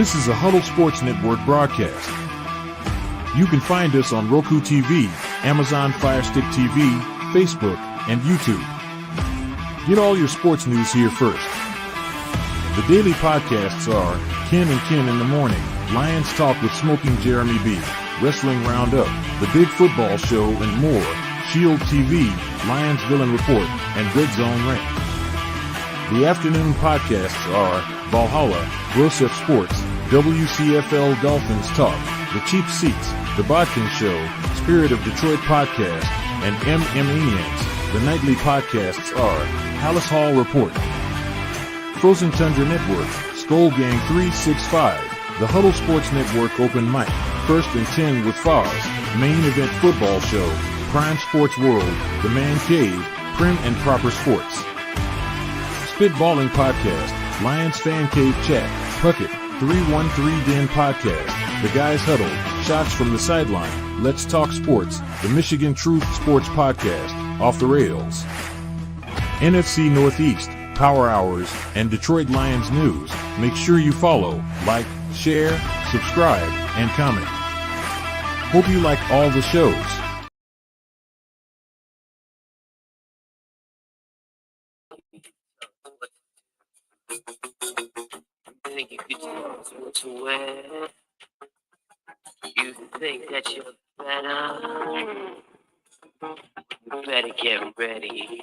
This is a Huddle Sports Network broadcast. You can find us on Roku TV, Amazon Fire Stick TV, Facebook, and YouTube. Get all your sports news here first. The daily podcasts are Ken and Ken in the Morning, Lions Talk with Smokin Jeremy B, Wrestling Roundup, The Big Football Show, and more, Shield TV, Lions Villain Report, and Red Zone Rant. The afternoon podcasts are Valhalla, Grosef Sports, WCFL Dolphins Talk, The Cheap Seats, The Bodkin Show, Spirit of Detroit Podcast, and Enians. The nightly podcasts are Palace Hall Report, Frozen Tundra Network, Skull Gang 365, The Huddle Sports Network Open Mic, First and 10 with Foz, Main Event Football Show, Prime Sports World, The Man Cave, Prim and Proper Sports, Spitballing Podcast, Lions Fan Cave Chat, Puckett, 313 Den Podcast, The Guys Huddle, Shots from the Sideline, Let's Talk Sports, The Michigan Truth Sports Podcast, Off the Rails, NFC Northeast, Power Hours, and Detroit Lions News. Make sure you follow, like, share, subscribe, and comment. Hope you like all the shows. Think you could tell what to wear? You think that you're better? You better get ready.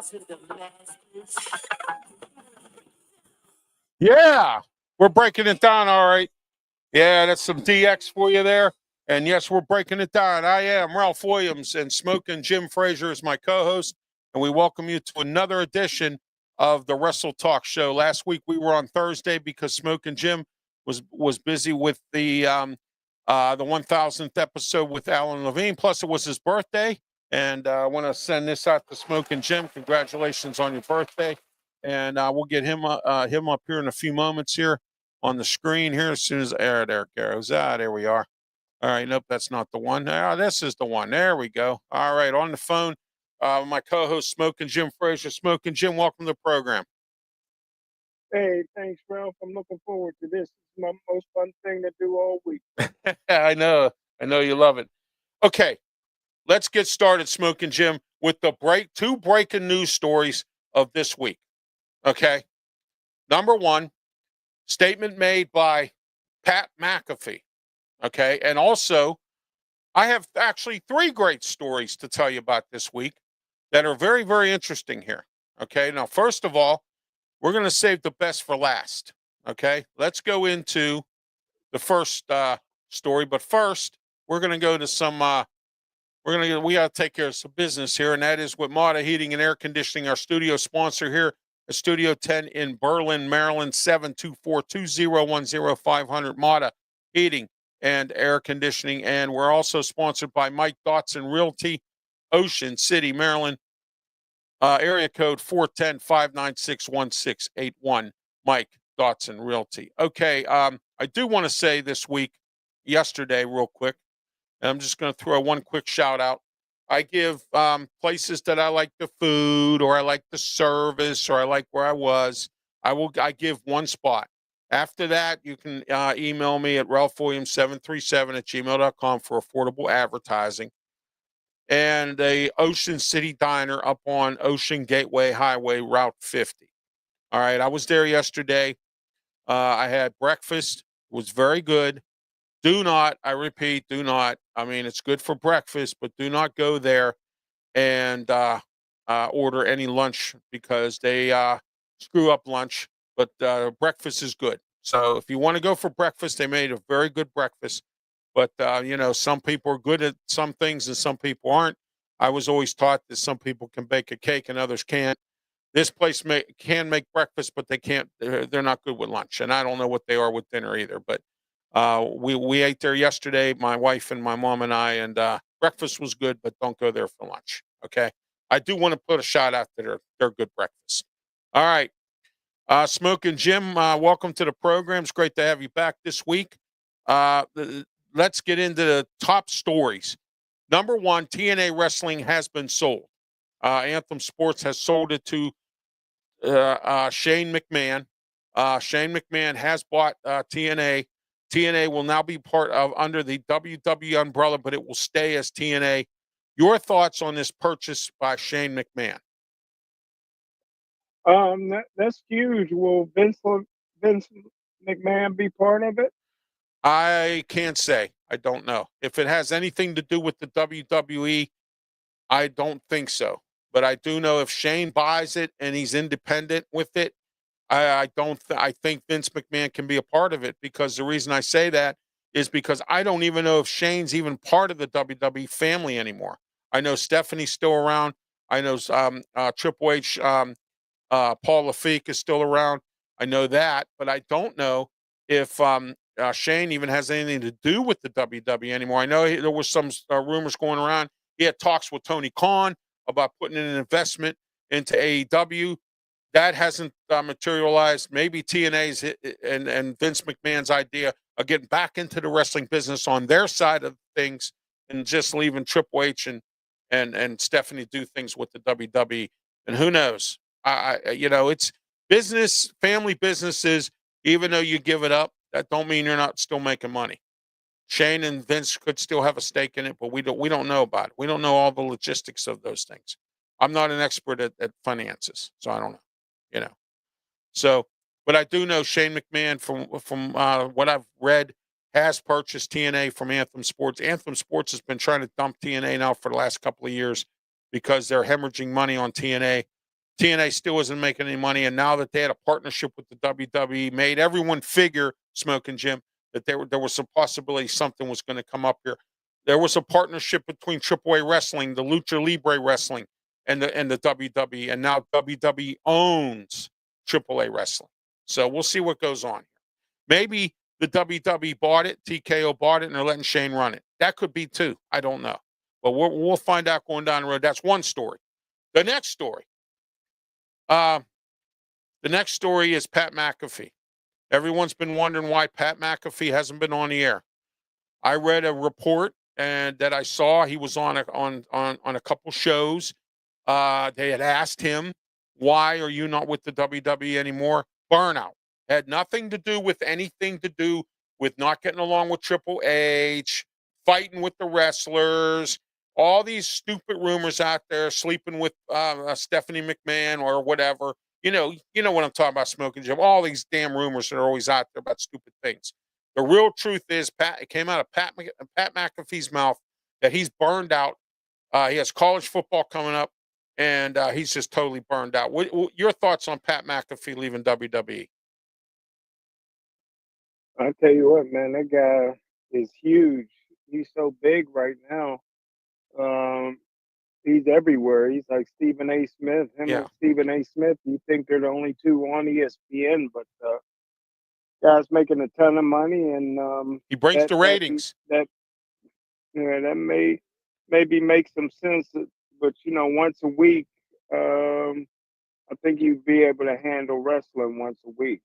To the masses. Yeah, we're breaking it down, all right. Yeah, that's some DX for you there. And yes, we're breaking it down. I am Ralph Williams, and Smokin Jim Frazier is my co-host, and we welcome you to another edition of the Wrestletalk show. Last week we were on Thursday because Smokin Jim was busy with the 1000th episode with Alan Levine. Plus, it was his birthday, and I want to send this out to Smokin Jim. Congratulations on your birthday, and we'll get him up here in a few moments here on the screen here as soon as there goes. There we are. All right, nope, that's not the one. This is the one. There we go. All right, on the phone. My co-host, Smokin Jim Frazier. Smokin Jim, welcome to the program. Hey, thanks, Ralph. I'm looking forward to this. It's my most fun thing to do all week. I know you love it. Okay, let's get started, Smokin Jim, with the two breaking news stories of this week. Okay, number one, statement made by Pat McAfee. Okay, and also, I have actually three great stories to tell you about this week that are very, very interesting here. Okay, now, first of all, we're going to save the best for last. Okay, let's go into the first story. But first, we're going to go to some, we got to take care of some business here, and that is with Mata Heating and Air Conditioning, our studio sponsor here at Studio 10 in Berlin, Maryland, 724-2010-500, Mata Heating and Air Conditioning. And we're also sponsored by Mike Dotson Realty, Ocean City, Maryland, area code 410-596-1681, Mike Dotson Realty. Okay, I do want to say yesterday, real quick, and I'm just going to throw one quick shout out. I give places that I like the food, or I like the service, or I like where I was. I give one spot. After that, you can email me at ralphwilliams737@gmail.com for affordable advertising. And a Ocean City Diner up on Ocean Gateway Highway, Route 50. All right, I was there yesterday. I had breakfast. It was very good. I repeat, do not. I mean, it's good for breakfast, but do not go there and order any lunch because they screw up lunch. But breakfast is good. So if you want to go for breakfast, they made a very good breakfast. But, some people are good at some things and some people aren't. I was always taught that some people can bake a cake and others can't. This place can make breakfast, but they can't. They're not good with lunch. And I don't know what they are with dinner either. But we ate there yesterday, my wife and my mom and I, and breakfast was good, but don't go there for lunch. Okay. I do want to put a shout out to their good breakfast. All right. Smokin Jim, welcome to the program. It's great to have you back this week. Let's get into the top stories. Number one, TNA Wrestling has been sold. Anthem Sports has sold it to Shane McMahon. Shane McMahon has bought TNA. TNA will now be part of under the WWE umbrella, but it will stay as TNA. Your thoughts on this purchase by Shane McMahon? That's huge. Will Vince McMahon be part of it? I can't say. I don't know. If it has anything to do with the WWE, I don't think so. But I do know if Shane buys it and he's independent with it, I don't. I think Vince McMahon can be a part of it, because the reason I say that is because I don't even know if Shane's even part of the WWE family anymore. I know Stephanie's still around. I know Triple H, Paul Lafitte is still around. I know that, but I don't know if Shane even has anything to do with the WWE anymore. I know there was some rumors going around. He had talks with Tony Khan about putting in an investment into AEW. That hasn't materialized. Maybe TNA's and Vince McMahon's idea of getting back into the wrestling business on their side of things, and just leaving Triple H and Stephanie do things with the WWE. And who knows? It's business, family businesses. Even though you give it up, that don't mean you're not still making money. Shane and Vince could still have a stake in it, but we don't know about it. We don't know all the logistics of those things. I'm not an expert at finances, so I don't know. So, but I do know Shane McMahon from what I've read has purchased TNA from Anthem Sports. Anthem Sports has been trying to dump TNA now for the last couple of years because they're hemorrhaging money on TNA. TNA still isn't making any money, and now that they had a partnership with the WWE, made everyone figure, Smokin' Jim, that there was a possibility something was going to come up here. There was a partnership between AAA Wrestling, the Lucha Libre Wrestling, and the WWE, and now WWE owns AAA Wrestling. So we'll see what goes on here. Maybe the WWE bought it, TKO bought it, and they're letting Shane run it. That could be too. I don't know, but we'll find out going down the road. That's one story. The next story. The next story is Pat McAfee. Everyone's been wondering why Pat McAfee hasn't been on the air. I read a report and that I saw he was on a couple shows. They had asked him, "Why are you not with the WWE anymore?" Burnout. Had nothing to do with anything to do with not getting along with Triple H, fighting with the wrestlers, all these stupid rumors out there, sleeping with Stephanie McMahon or whatever. You know what I'm talking about, Smokin' Jim. All these damn rumors that are always out there about stupid things. The real truth is, it came out of Pat McAfee's mouth that he's burned out. He has college football coming up, and he's just totally burned out. What your thoughts on Pat McAfee leaving WWE? I tell you what, man, that guy is huge. He's so big right now. He's everywhere. He's like Stephen A. Smith. Him Yeah. and Stephen A. Smith, you think they're the only two on ESPN, but guy's making a ton of money, and He brings the ratings. That may maybe make some sense, but once a week, I think you'd be able to handle wrestling once a week.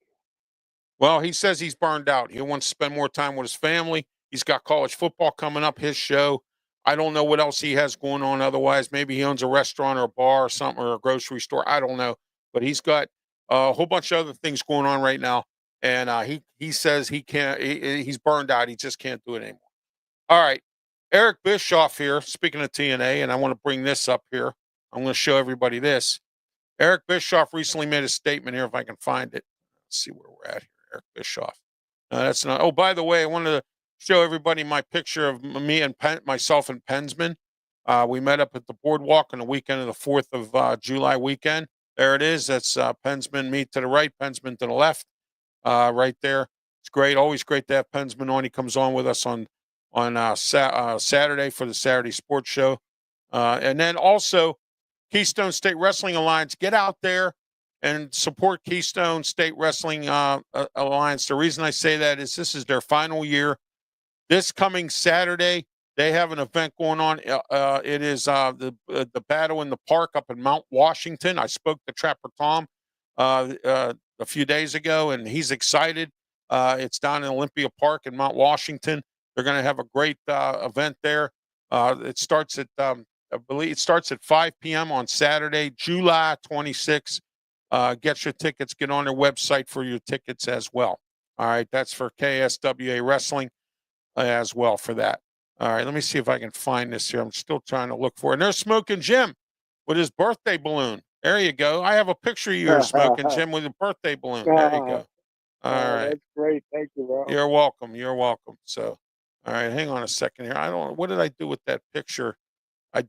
Well, he says he's burned out. He wants to spend more time with his family. He's got college football coming up, his show. I don't know what else he has going on otherwise. Maybe he owns a restaurant or a bar or something, or a grocery store. I don't know. But he's got a whole bunch of other things going on right now. And he says he can't, he's burned out. He just can't do it anymore. All right. Eric Bischoff here, speaking of TNA, and I want to bring this up here. I'm going to show everybody this. Eric Bischoff recently made a statement here, if I can find it. Let's see where we're at here. Eric Bischoff. No, that's not. Oh, by the way, I wanted to show everybody my picture of me and myself and Pensman. We met up at the boardwalk on the weekend of the 4th of July weekend. There it is. That's Pensman, me to the right, Pensman to the left, right there. It's great. Always great to have Pensman on. He comes on with us on Saturday for the Saturday Sports Show. And then also Keystone State Wrestling Alliance. Get out there and support Keystone State Wrestling Alliance. The reason I say that is this is their final year. This coming Saturday, they have an event going on. It is the Battle in the Park up in Mount Washington. I spoke to Trapper Tom a few days ago, and he's excited. It's down in Olympia Park in Mount Washington. They're going to have a great event there. It starts at, I believe it starts at 5 p.m. on Saturday, July 26th. get your tickets. Get on their website for your tickets as well. All right, that's for KSWA Wrestling as well for that. All right, let me see if I can find this here. I'm still trying to look for it. And there's Smokin' Jim with his birthday balloon. There you go. I have a picture of you here, Smokin' Jim, with a birthday balloon. There you go. All right. That's great. Thank you, Ralph. You're welcome. You're welcome. So, all right, hang on a second here. I don't. What did I do with that picture? I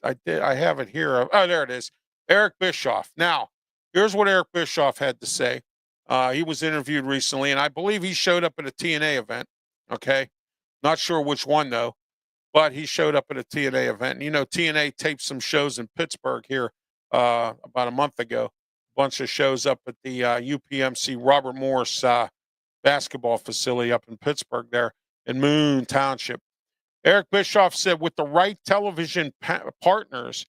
have it here. Oh, there it is. Eric Bischoff. Now, here's what Eric Bischoff had to say. He was interviewed recently, and I believe he showed up at a TNA event. Okay, not sure which one though, but he showed up at a TNA event. And, you know, TNA taped some shows in Pittsburgh here about a month ago. A bunch of shows up at the UPMC Robert Morris basketball facility up in Pittsburgh there in Moon Township. Eric Bischoff said, with the right television partners,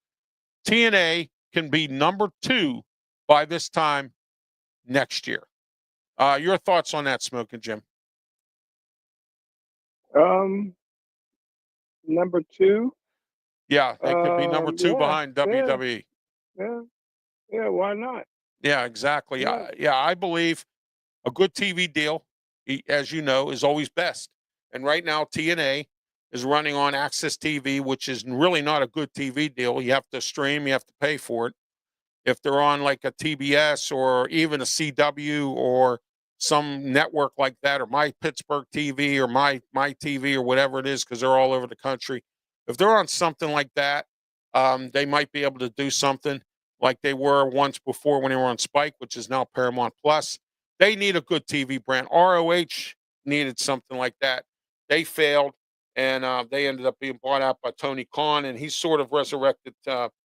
TNA can be number 2 by this time next year. Your thoughts on that, Smokin' Jim? Number 2. Yeah, they could be number 2 behind WWE. Yeah, why not? Yeah, exactly. Yeah. I believe a good TV deal, as you know, is always best. And right now, TNA is running on Access TV, which is really not a good TV deal. You have to stream, you have to pay for it. If they're on like a TBS or even a CW or some network like that, or My Pittsburgh TV or My TV or whatever it is, because they're all over the country. If they're on something like that, they might be able to do something like they were once before when they were on Spike, which is now Paramount Plus. They need a good TV brand. ROH needed something like that. They failed, and they ended up being bought out by Tony Khan, and he sort of resurrected ROH.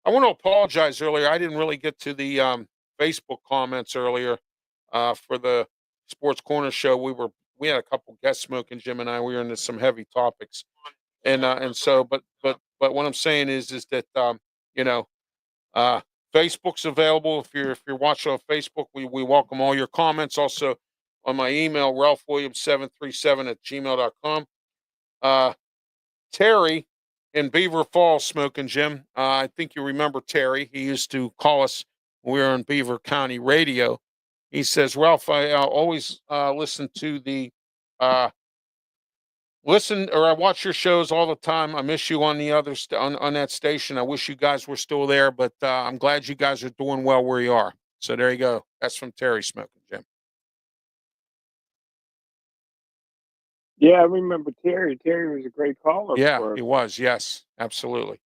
I want to apologize earlier. I didn't really get to the Facebook comments earlier for the Sports Corner show. We had a couple guests, Smokin' Jim and I. We were into some heavy topics, and so but what I'm saying is that you know, Facebook's available. If you're watching on Facebook, we welcome all your comments. Also on my email, ralphwilliams737@gmail.com. Terry in Beaver Falls, Smokin' Jim. I think you remember Terry. He used to call us when we were on Beaver County Radio. He says, Ralph, I always listen to the I watch your shows all the time. I miss you on the other on that station. I wish you guys were still there, but I'm glad you guys are doing well where you are. So there you go. That's from Terry, Smokin' Jim. Yeah, I remember Terry. Terry was a great caller. Yeah, he was. Yes, absolutely.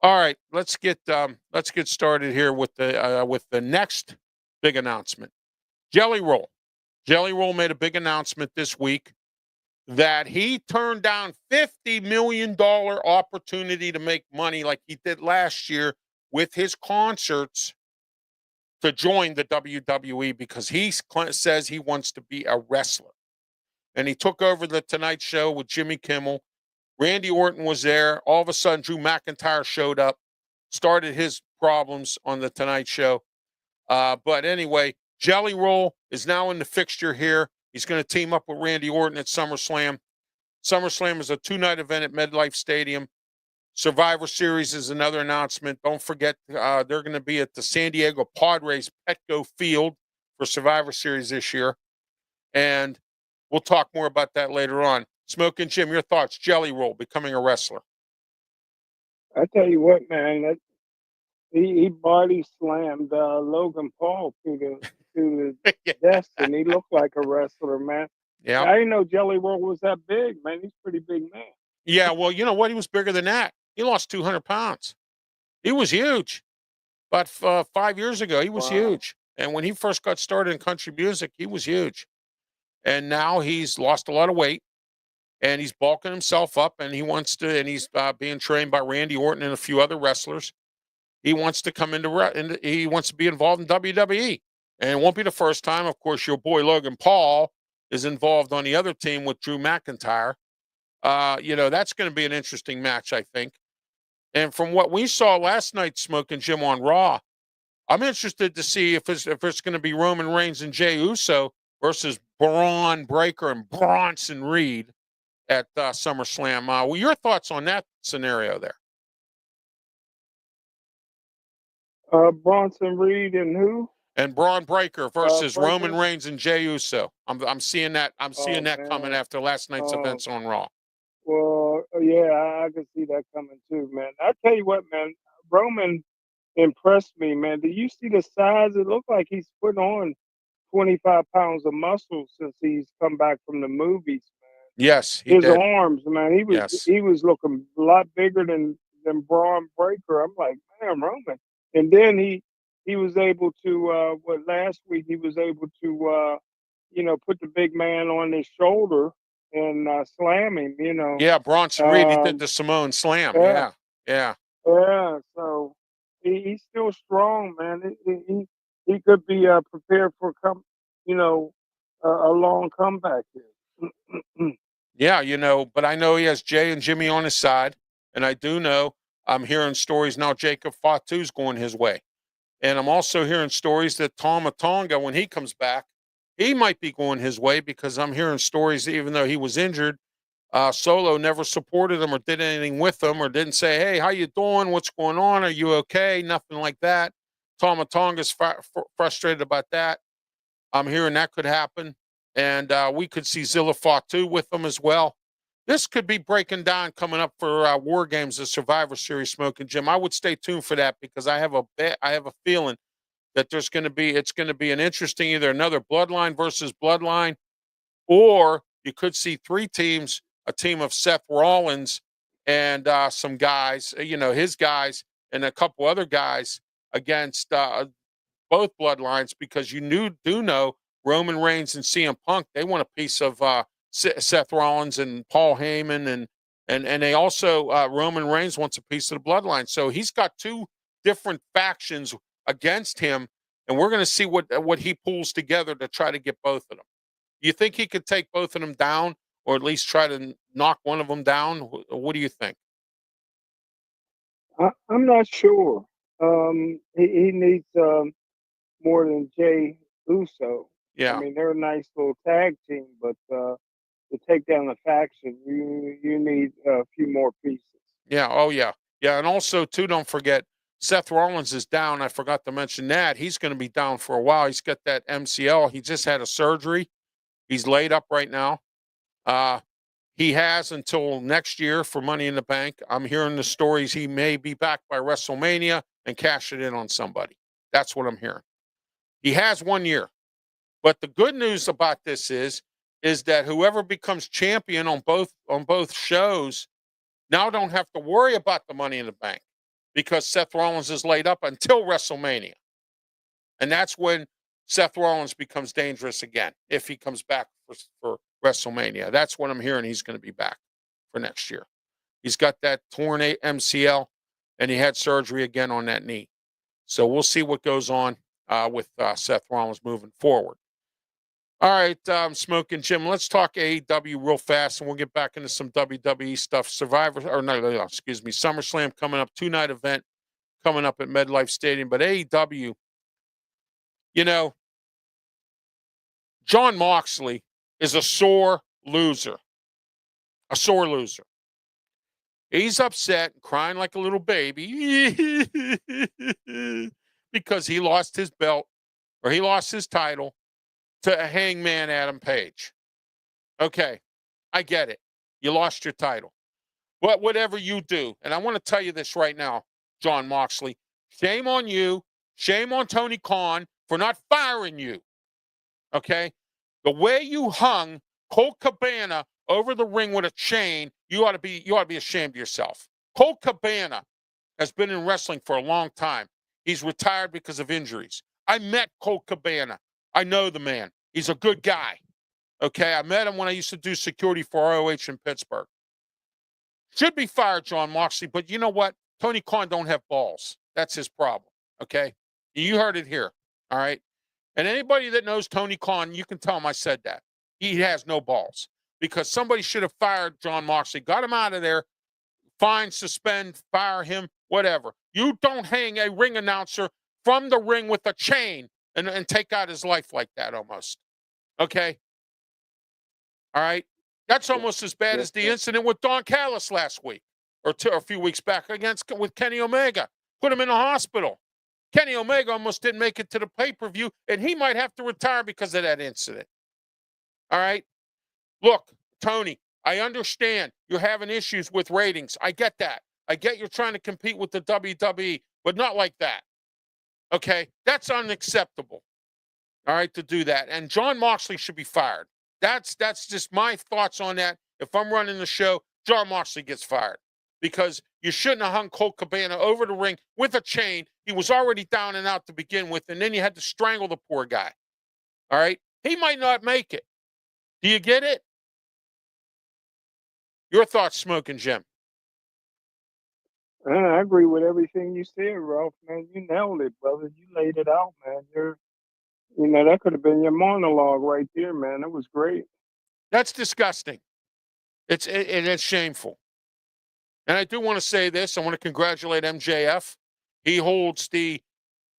All right, let's get started here with the next big announcement. Jelly Roll. Jelly Roll made a big announcement this week that he turned down $50 million opportunity to make money like he did last year with his concerts to join the WWE because he says he wants to be a wrestler. And he took over the Tonight Show with Jimmy Kimmel. Randy Orton was there. All of a sudden, Drew McIntyre showed up, started his problems on the Tonight Show. But anyway, Jelly Roll is now in the fixture here. He's going to team up with Randy Orton at SummerSlam. SummerSlam is a 2-night event at MetLife Stadium. Survivor Series is another announcement. Don't forget, they're going to be at the San Diego Padres Petco Field for Survivor Series this year. And we'll talk more about that later on. Smokin' Jim, your thoughts? Jelly Roll becoming a wrestler. I tell you what, man, he body slammed Logan Paul to the desk, and he looked like a wrestler, man. Yeah, I didn't know Jelly Roll was that big, man. He's a pretty big man. Yeah, well, you know what? He was bigger than that. He lost 200 pounds. He was huge. But 5 years ago, he was huge. And when he first got started in country music, he was huge. And now he's lost a lot of weight. And he's bulking himself up, and he's being trained by Randy Orton and a few other wrestlers. He wants to come he wants to be involved in WWE. And it won't be the first time. Of course, your boy Logan Paul is involved on the other team with Drew McIntyre. That's going to be an interesting match, I think. And from what we saw last night, Smokin' Jim on Raw, I'm interested to see if it's going to be Roman Reigns and Jey Uso versus Braun Breaker and Bronson Reed at SummerSlam. Your thoughts on that scenario there? Bronson Reed and who? And Braun Breaker versus Roman Breaker. Reigns and Jey Uso. I'm seeing that. I'm seeing Oh that coming man. after last night's events on Raw. Well, yeah, I can see that coming too, man. I tell you what, man, Roman impressed me, man. Do you see the size? It looked like he's put on 25 pounds of muscle since he's come back from the movies. Yes, he His did. arms, man, Yes. he was looking a lot bigger than Braun Breaker. I'm like, man, Roman. And then he was able to last week he was able to put the big man on his shoulder and slam him. Yeah, Bronson Reed. He did Um, the Simone Slam. yeah, Yeah. Yeah. yeah. So he's still strong, man. He could be prepared for a long comeback here. Yeah, but I know he has Jay and Jimmy on his side. And I do know I'm hearing stories now Jacob Fatu's going his way. And I'm also hearing stories that Tama Tonga, when he comes back, he might be going his way because I'm hearing stories, even though he was injured, Solo never supported him or did anything with him or didn't say, hey, how you doing? What's going on? Are you okay? Nothing like that. Tama Tonga's frustrated about that. I'm hearing that could happen. And we could see Zilla Fatu with them as well. This could be breaking down coming up for War Games, the Survivor Series, Smokin' Jim. I would stay tuned for that because I have a feeling that it's going to be an interesting either another Bloodline versus Bloodline, or you could see three teams, a team of Seth Rollins and some guys, his guys and a couple other guys against both bloodlines because do know Roman Reigns and CM Punk, they want a piece of Seth Rollins and Paul Heyman and they also Roman Reigns wants a piece of the bloodline. So he's got two different factions against him, and we're going to see what he pulls together to try to get both of them. You think he could take both of them down, or at least try to knock one of them down? What do you think? I'm not sure. He needs more than Jay Uso. I Yeah. mean, they're a nice little tag team, but to take down a faction, you need a few more pieces. Yeah. Oh, yeah. Yeah. And also, too, don't forget, Seth Rollins is down. I forgot to mention that. He's going to be down for a while. He's got that MCL. He just had a surgery. He's laid up right now. He has until next year for Money in the Bank. I'm hearing the stories he may be back by WrestleMania and cash it in on somebody. That's what I'm hearing. He has 1 year. But the good news about this is that whoever becomes champion on both shows now don't have to worry about the Money in the Bank because Seth Rollins is laid up until WrestleMania. And that's when Seth Rollins becomes dangerous again if he comes back for WrestleMania. That's what I'm hearing. He's going to be back for next year. He's got that torn MCL, and he had surgery again on that knee. So we'll see what goes on with Seth Rollins moving forward. All right, Smokin' Jim, let's talk AEW real fast, and we'll get back into some WWE stuff. SummerSlam coming up, 2-night event coming up at MetLife Stadium. But AEW, Jon Moxley is a sore loser. A sore loser. He's upset and crying like a little baby because he lost his belt or he lost his title to a Hangman Adam Page. Okay, I get it. You lost your title. But whatever you do, and I want to tell you this right now, Jon Moxley, shame on you, shame on Tony Khan for not firing you. Okay? The way you hung Colt Cabana over the ring with a chain, you ought to be ashamed of yourself. Colt Cabana has been in wrestling for a long time. He's retired because of injuries. I met Colt Cabana. I know the man. He's a good guy. Okay, I met him when I used to do security for ROH in Pittsburgh. Should be fired, Jon Moxley, but you know what? Tony Khan don't have balls. That's his problem. Okay, you heard it here. All right, and anybody that knows Tony Khan, you can tell him I said that. He has no balls because somebody should have fired Jon Moxley, got him out of there, fine, suspend, fire him, whatever. You don't hang a ring announcer from the ring with a chain and take out his life like that almost. Okay? All right? That's almost as bad as the incident with Don Callis last week or a few weeks back with Kenny Omega. Put him in the hospital. Kenny Omega almost didn't make it to the pay-per-view, and he might have to retire because of that incident. All right? Look, Tony, I understand you're having issues with ratings. I get that. I get you're trying to compete with the WWE, but not like that. Okay? That's unacceptable. All right, to do that. And John Moxley should be fired. That's just my thoughts on that. If I'm running the show, John Moxley gets fired because you shouldn't have hung Colt Cabana over the ring with a chain. He was already down and out to begin with, and then you had to strangle the poor guy. All right? He might not make it. Do you get it? Your thoughts, Smokin' Jim? I agree with everything you said, Ralph. Man, you nailed it, brother. You laid it out, man. That could have been your monologue right there, man. It was great. That's disgusting. It's shameful. And I do want to say this. I want to congratulate MJF. He holds the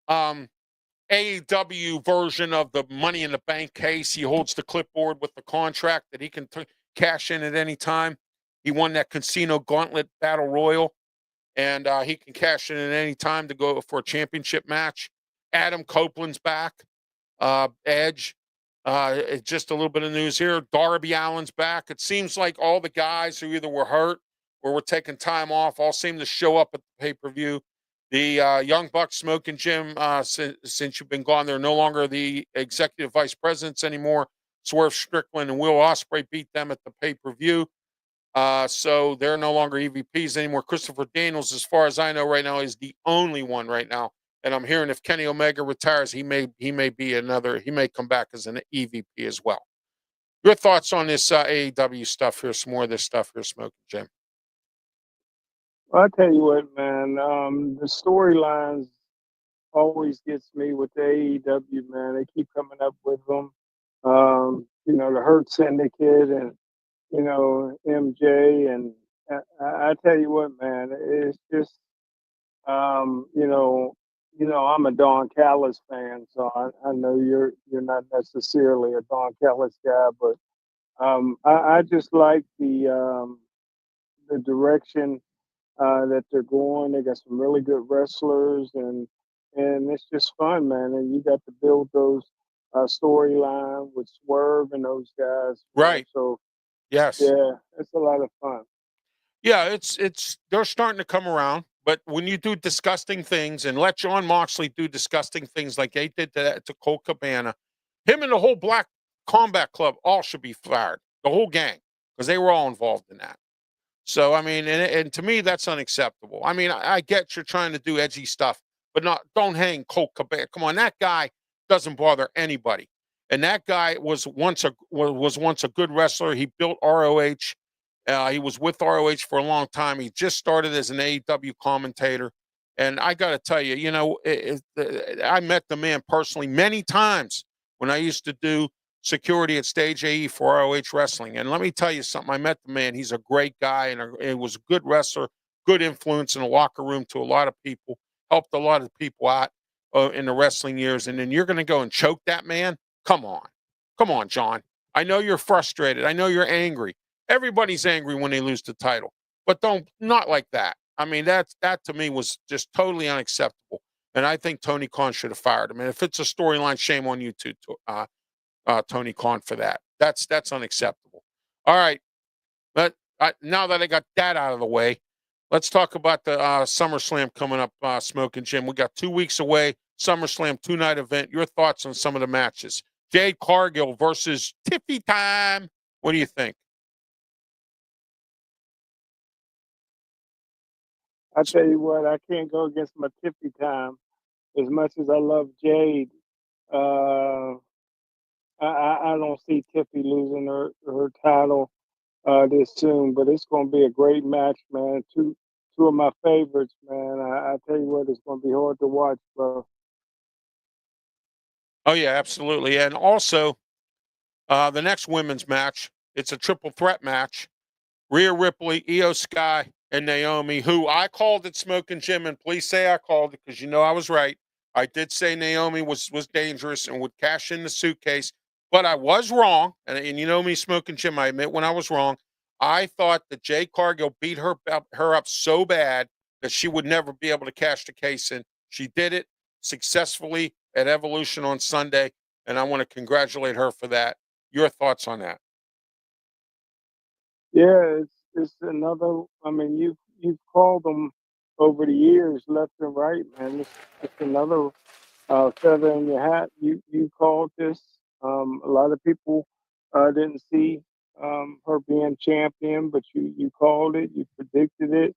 AEW version of the Money in the Bank case. He holds the clipboard with the contract that he can cash in at any time. He won that Casino Gauntlet Battle Royal, and he can cash in at any time to go for a championship match. Adam Copeland's back. Edge. Just a little bit of news here. Darby Allin's back. It seems like all the guys who either were hurt or were taking time off all seem to show up at the pay-per-view. The Young Bucks, Smokin' Jim, since you've been gone, they're no longer the executive vice presidents anymore. Swerve Strickland and Will Ospreay beat them at the pay-per-view. So they're no longer EVPs anymore. Christopher Daniels, as far as I know right now, is the only one right now. And I'm hearing if Kenny Omega retires, he may come back as an EVP as well. Your thoughts on this AEW stuff here, some more of this stuff here, Smokin' Jim? Well, I tell you what, man, the storylines always gets me with the AEW, man. They keep coming up with them. The Hurt Syndicate and, MJ. And I tell you what, man, it's just, I'm a Don Callis fan, so I know you're not necessarily a Don Callis guy, but I just like the direction that they're going. They got some really good wrestlers, and it's just fun, man. And you got to build those storyline with Swerve and those guys, right? So yes, yeah, it's a lot of fun. Yeah, it's they're starting to come around. But when you do disgusting things and let John Moxley do disgusting things like they did to Colt Cabana, him and the whole Black Combat Club all should be fired, the whole gang, because they were all involved in that. So, I mean, and to me, that's unacceptable. I mean, I get you're trying to do edgy stuff, but don't hang Colt Cabana. Come on, that guy doesn't bother anybody. And that guy was once a good wrestler. He built ROH. He was with ROH for a long time. He just started as an AEW commentator. And I got to tell you, I met the man personally many times when I used to do security at Stage AE for ROH Wrestling. And let me tell you something. I met the man. He's a great guy and he was a good wrestler, good influence in the locker room to a lot of people, helped a lot of people out in the wrestling years. And then you're going to go and choke that man? Come on. Come on, John. I know you're frustrated. I know you're angry. Everybody's angry when they lose the title, but not like that. I mean, that to me was just totally unacceptable. And I think Tony Khan should have fired him. And if it's a storyline, shame on you too, Tony Khan, for that. That's unacceptable. All right. But now that I got that out of the way, let's talk about the SummerSlam coming up, Smokin' Jim. We got 2 weeks away. SummerSlam 2-night event. Your thoughts on some of the matches? Jade Cargill versus Tiffy Time. What do you think? I tell you what, I can't go against my Tiffy Time. As much as I love Jade, I don't see Tiffy losing her title this soon. But it's going to be a great match, man. Two of my favorites, man. I tell you what, it's going to be hard to watch, bro. Oh yeah, absolutely. And also, the next women's match, it's a triple threat match. Rhea Ripley, Io Sky, and Naomi, who I called it, Smokin' Jim, and please say I called it because I was right. I did say Naomi was dangerous and would cash in the suitcase, but I was wrong. And you know me, Smokin' Jim, I admit when I was wrong. I thought that Jade Cargill beat her up so bad that she would never be able to cash the case in. She did it. successfully at Evolution on Sunday, and I want to congratulate her for that. Your thoughts on that? Yeah, it's another. I mean, you've called them over the years, left and right, man. It's another feather in your hat. You called this. A lot of people didn't see her being champion, but you called it. You predicted it,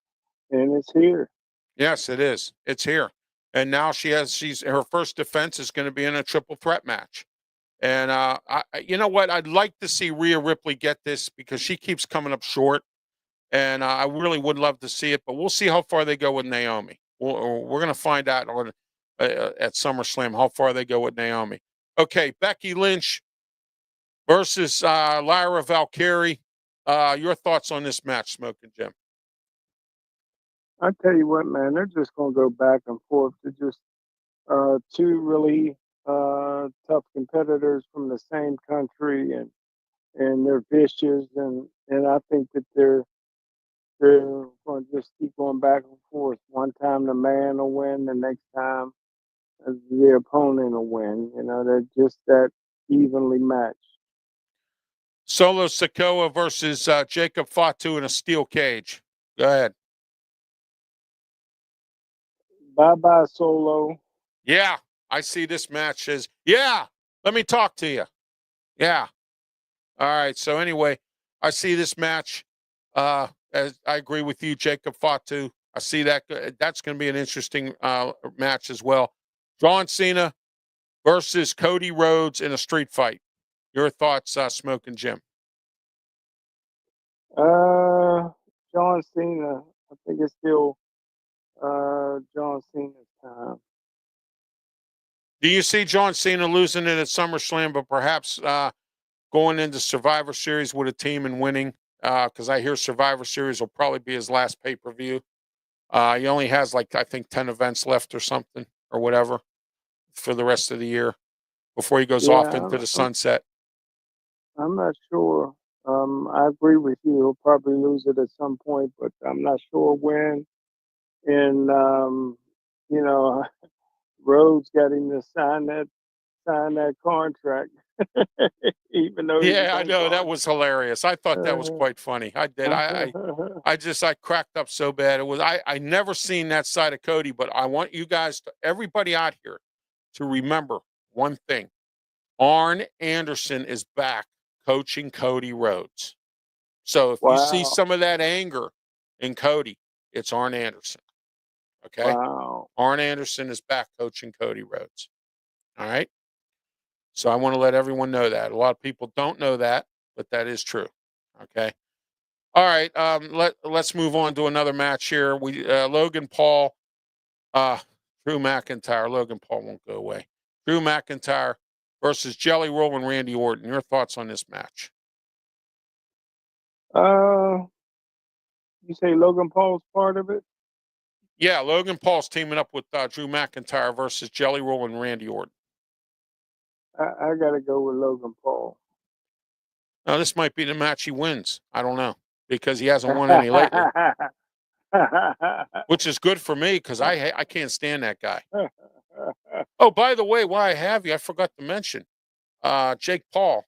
and it's here. Yes, it is. It's here. And now she's her first defense is going to be in a triple threat match. And you know what? I'd like to see Rhea Ripley get this because she keeps coming up short. And I really would love to see it, but we'll see how far they go with Naomi. We're going to find out on at SummerSlam how far they go with Naomi. Okay, Becky Lynch versus Lyra Valkyrie. Your thoughts on this match, Smokin' Jim? I tell you what, man, they're just gonna go back and forth. They're just two really tough competitors from the same country, and they're vicious, and I think that they're going to just keep going back and forth. One time the man will win, the next time the opponent will win. You know, they're just that evenly matched. Solo Sikoa versus Jacob Fatu in a steel cage. Go ahead. Bye bye, Solo. Yeah, I see this match as, yeah, let me talk to you. Yeah. All right. So anyway, I see this match. As I agree with you, Jacob Fatu. I see that that's going to be an interesting match as well. John Cena versus Cody Rhodes in a street fight. Your thoughts, Smokin' Jim? John Cena. I think it's still John Cena's time. Do you see John Cena losing it at SummerSlam, but perhaps going into Survivor Series with a team and winning? Because I hear Survivor Series will probably be his last pay-per-view. He only has like I think 10 events left or something or whatever for the rest of the year before he goes off Yeah, into the sunset. I'm not sure. I agree with you. He'll probably lose it at some point, but I'm not sure when. And you know, Rhodes got him to sign that contract, even though he was Yeah, I on know that was hilarious. I thought that was quite funny. I did. contract. I cracked up so bad. It was I never seen that side of Cody, but I want you guys to everybody out here to remember one thing. Arn Anderson is back coaching Cody Rhodes. So if you see Wow. some of that anger in Cody, it's Arn Anderson. Okay? Wow. Arn Anderson is back coaching Cody Rhodes. All right? So I want to let everyone know that. A lot of people don't know that, but that is true. Okay? All right, let's move on to another match here. We Logan Paul, Drew McIntyre. Logan Paul won't go away. Drew McIntyre versus Jelly Roll and Randy Orton. Your thoughts on this match? Uh, you say Logan Paul's part of it? Yeah, Logan Paul's teaming up with Drew McIntyre versus Jelly Roll and Randy Orton. I got to go with Logan Paul. Now, this might be the match he wins. I don't know because he hasn't won any lately, which is good for me because I can't stand that guy. Oh, by the way, while I have you, I forgot to mention Jake Paul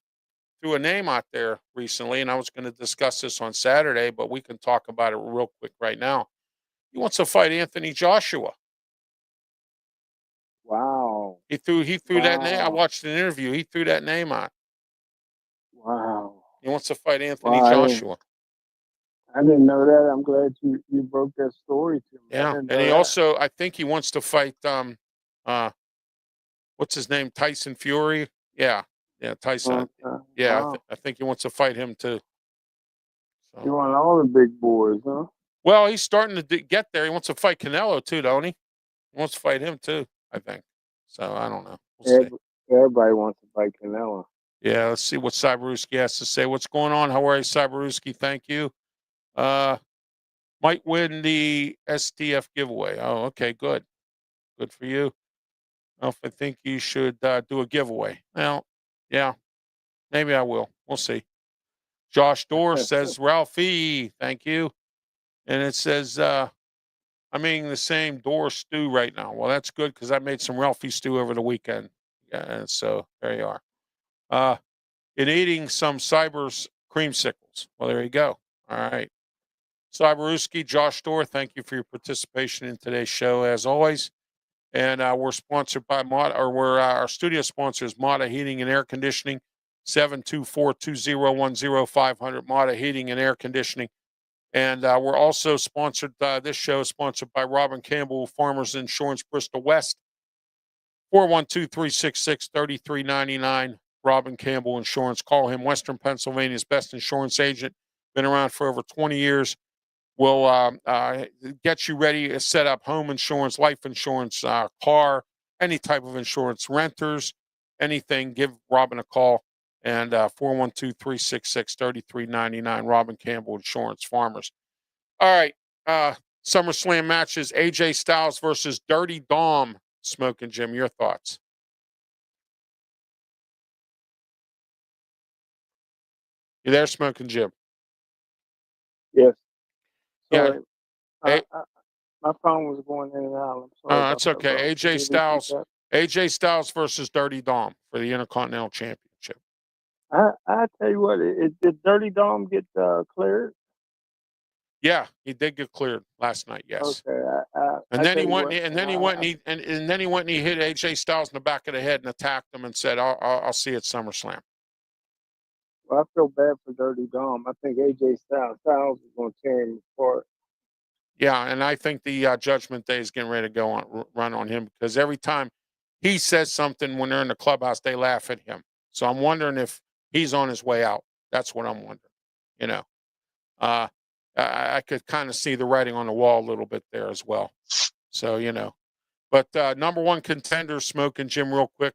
threw a name out there recently, and I was going to discuss this on Saturday, but we can talk about it real quick right now. He wants to fight Anthony Joshua. Wow. He threw that name. I watched an interview. He threw that name out. Wow. He wants to fight Anthony Wow. Joshua. I didn't know that. I'm glad you broke that story to me. Yeah, and he also, I think he wants to fight what's his name, Tyson Fury. Yeah, Tyson. Yeah, Wow. I think he wants to fight him too. So. You want all the big boys, huh? Well, he's starting to get there. He wants to fight Canelo too, don't he? He wants to fight him too, I think. So I don't know. We'll see. Everybody wants to fight Canelo. Yeah, let's see what Cyberewski has to say. What's going on? How are you, Cyberewski? Thank you. Might win the STF giveaway. Oh, okay, good. Good for you. I think you should do a giveaway. Well, yeah, maybe I will. We'll see. Josh Dorr says, Ralphie, thank you. And it says, I'm eating the same door stew right now. Well, that's good because I made some Ralphie stew over the weekend. Yeah, and so there you are. And eating some Cyber's creamsicles. Well, there you go. All right. Cyberuski, Josh Storr, thank you for your participation in today's show, as always. And we're sponsored by our studio sponsor is Mata Heating and Air Conditioning, 724-2010-500, Mata Heating and Air Conditioning. And we're also sponsored, this show is sponsored by Robin Campbell, Farmers Insurance, Bristol West, 412-366-3399, Robin Campbell Insurance. Call him, Western Pennsylvania's best insurance agent, been around for over 20 years. Will get you ready to set up home insurance, life insurance, car, any type of insurance, renters, anything. Give Robin a call, and 412-366-3399, Robin Campbell Insurance, Farmers. All right, SummerSlam matches, AJ Styles versus Dirty Dom. Smokin' Jim, your thoughts? You there, Smokin' Jim? Yes. Yeah. Sorry. My phone was going in and out. I'm sorry. That's okay. AJ Styles versus Dirty Dom for the Intercontinental Championship. I tell you what, did Dirty Dom get cleared? Yeah, he did get cleared last night. Yes. Okay. And then he went and he went and he hit AJ Styles in the back of the head and attacked him and said, "I'll see you at SummerSlam." Well, I feel bad for Dirty Dom. I think AJ Styles is going to tear him apart. Yeah, and I think the Judgment Day is getting ready to run on him because every time he says something when they're in the clubhouse, they laugh at him. So I'm wondering if he's on his way out. That's what I'm wondering. You know, I could kind of see the writing on the wall a little bit there as well. So, you know, but number one contender, Smokin' Jim, real quick.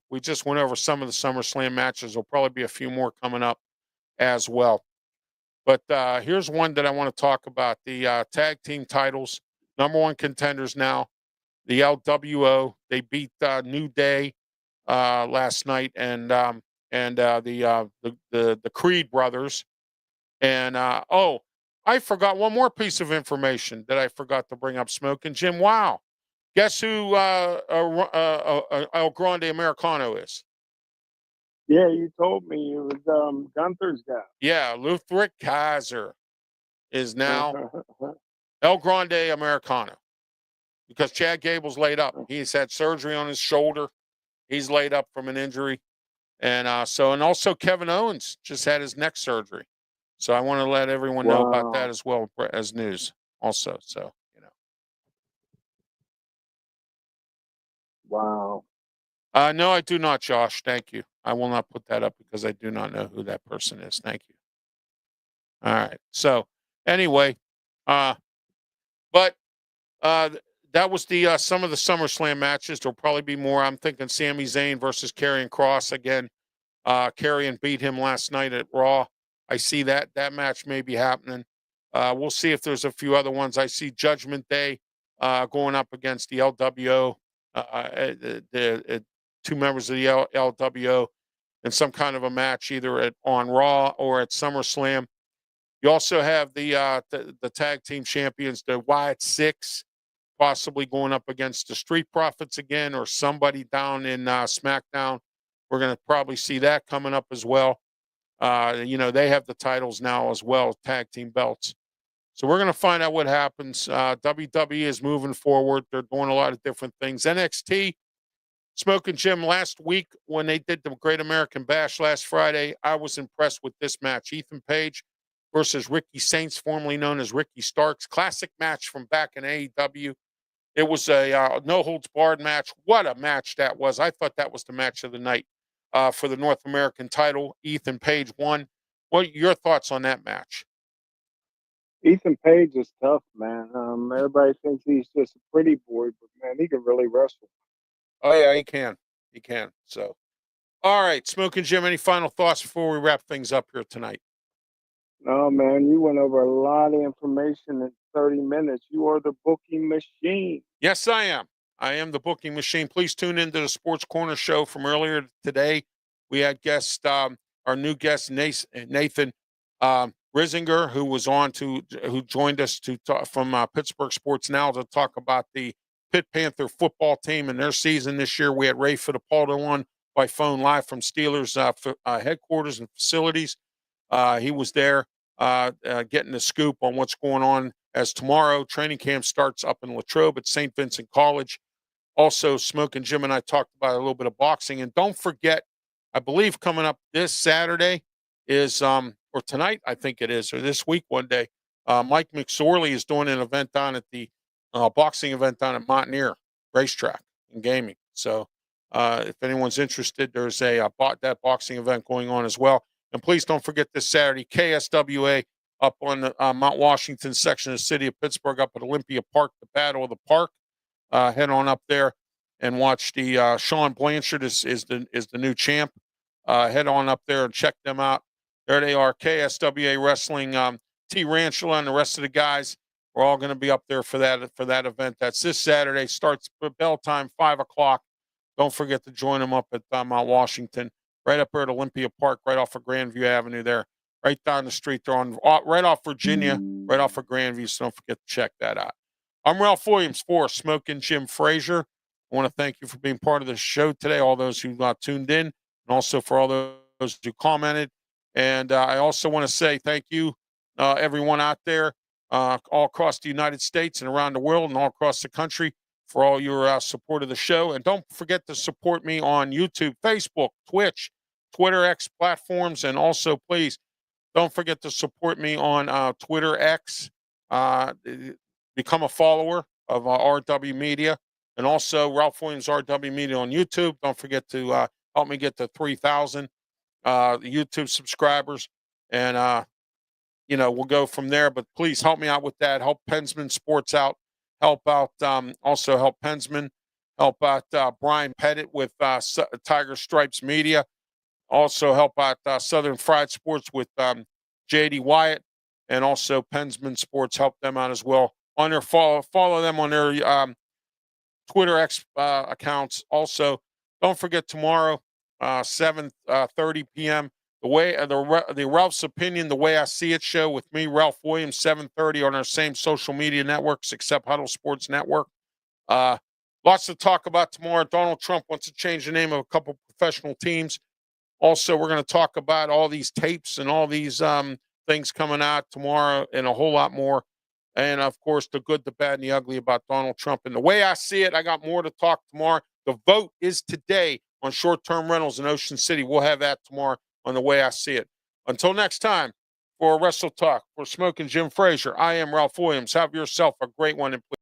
We just went over some of the SummerSlam matches. There'll probably be a few more coming up as well. But here's one that I want to talk about, the tag team titles. Number one contenders now, the LWO. They beat New Day last night, and the Creed brothers. And I forgot one more piece of information that I forgot to bring up, Smokin' Jim. Wow. Guess who El Grande Americano is? Yeah, you told me it was Gunther's guy. Yeah, Ludwig Kaiser is now El Grande Americano because Chad Gable's laid up. He's had surgery on his shoulder. He's laid up from an injury. And and also Kevin Owens just had his neck surgery. So I want to let everyone know about that as well as news also. So, you know. Wow. No, I do not, Josh. Thank you. I will not put that up because I do not know who that person is. Thank you. All right. So anyway, that was the some of the SummerSlam matches. There'll probably be more. I'm thinking Sami Zayn versus Karrion Kross again. Karrion beat him last night at Raw. I see that match may be happening. We'll see if there's a few other ones. I see Judgment Day going up against the LWO. The two members of the LWO in some kind of a match, either on Raw or at SummerSlam. You also have the tag team champions, the Wyatt Six, possibly going up against the Street Profits again, or somebody down in SmackDown. We're going to probably see that coming up as well. They have the titles now as well, tag team belts. So we're going to find out what happens. WWE is moving forward. They're doing a lot of different things. NXT, Smokin' Jim, last week when they did the Great American Bash last Friday, I was impressed with this match. Ethan Page versus Ricky Saints, formerly known as Ricky Starks. Classic match from back in AEW. It was a no-holds-barred match. What a match that was. I thought that was the match of the night for the North American title. Ethan Page won. What are your thoughts on that match? Ethan Page is tough, man. Everybody thinks he's just a pretty boy, but, man, he can really wrestle. Oh, yeah, he can. He can. So, all right, Smokin' Jim, any final thoughts before we wrap things up here tonight? No, man, you went over a lot of information in 30 minutes. You are the booking machine. Yes, I am. I am the booking machine. Please tune into the Sports Corner show from earlier today. We had our new guest, Nathan, Risinger, who joined us to talk from Pittsburgh Sports Now to talk about the Pitt Panther football team and their season this year. We had Ray Fittipaldo on by phone live from Steelers headquarters and facilities. He was there getting the scoop on what's going on as tomorrow training camp starts up in Latrobe at St. Vincent College. Also, Smokin Jim and I talked about a little bit of boxing. And don't forget, I believe coming up this Saturday is, or tonight, I think it is, or this week one day, Mike McSorley is doing an event down at the boxing event down at Mountaineer Racetrack and Gaming. So if anyone's interested, there's that boxing event going on as well. And please don't forget this Saturday, KSWA up on the Mount Washington section of the city of Pittsburgh up at Olympia Park, the Battle of the Park. Head on up there and watch the Sean Blanchard is the new champ. Head on up there and check them out. There they are, KSWA Wrestling. T. Ranchula and the rest of the guys are all going to be up there for that event. That's this Saturday. Starts bell time 5:00. Don't forget to join them up at Mount Washington, right up there at Olympia Park, right off of Grandview Avenue there, right down the street. They're on right off Virginia, right off of Grandview. So don't forget to check that out. I'm Ralph Williams for Smokin Jim Frazier. I want to thank you for being part of the show today, all those who tuned in, and also for all those who commented. And I also want to say thank you, everyone out there, all across the United States and around the world and all across the country for all your support of the show. And don't forget to support me on YouTube, Facebook, Twitch, Twitter X platforms. And also, please, don't forget to support me on Twitter X. Become a follower of RW Media, and also Ralph Williams RW Media on YouTube. Don't forget to help me get to 3,000 YouTube subscribers, and we'll go from there. But please help me out with that. Help Pensman Sports out. Help out also help Pensman. Help out Brian Pettit with Tiger Stripes Media. Also help out Southern Fried Sports with JD Wyatt, and also Pensman Sports. Help them out as well. On their follow them on their Twitter X accounts. Also, don't forget tomorrow, 7:30 p.m. The Ralph's Opinion, the Way I See It show with me, Ralph Williams, 7:30 on our same social media networks except Huddle Sports Network. Lots to talk about tomorrow. Donald Trump wants to change the name of a couple professional teams. Also, we're going to talk about all these tapes and all these things coming out tomorrow and a whole lot more. And, of course, the good, the bad, and the ugly about Donald Trump. And the way I see it, I got more to talk tomorrow. The vote is today on short-term rentals in Ocean City. We'll have that tomorrow on the way I see it. Until next time, for Wrestletalk, for Smokin Jim Frazier, I am Ralph Williams. Have yourself a great one. And please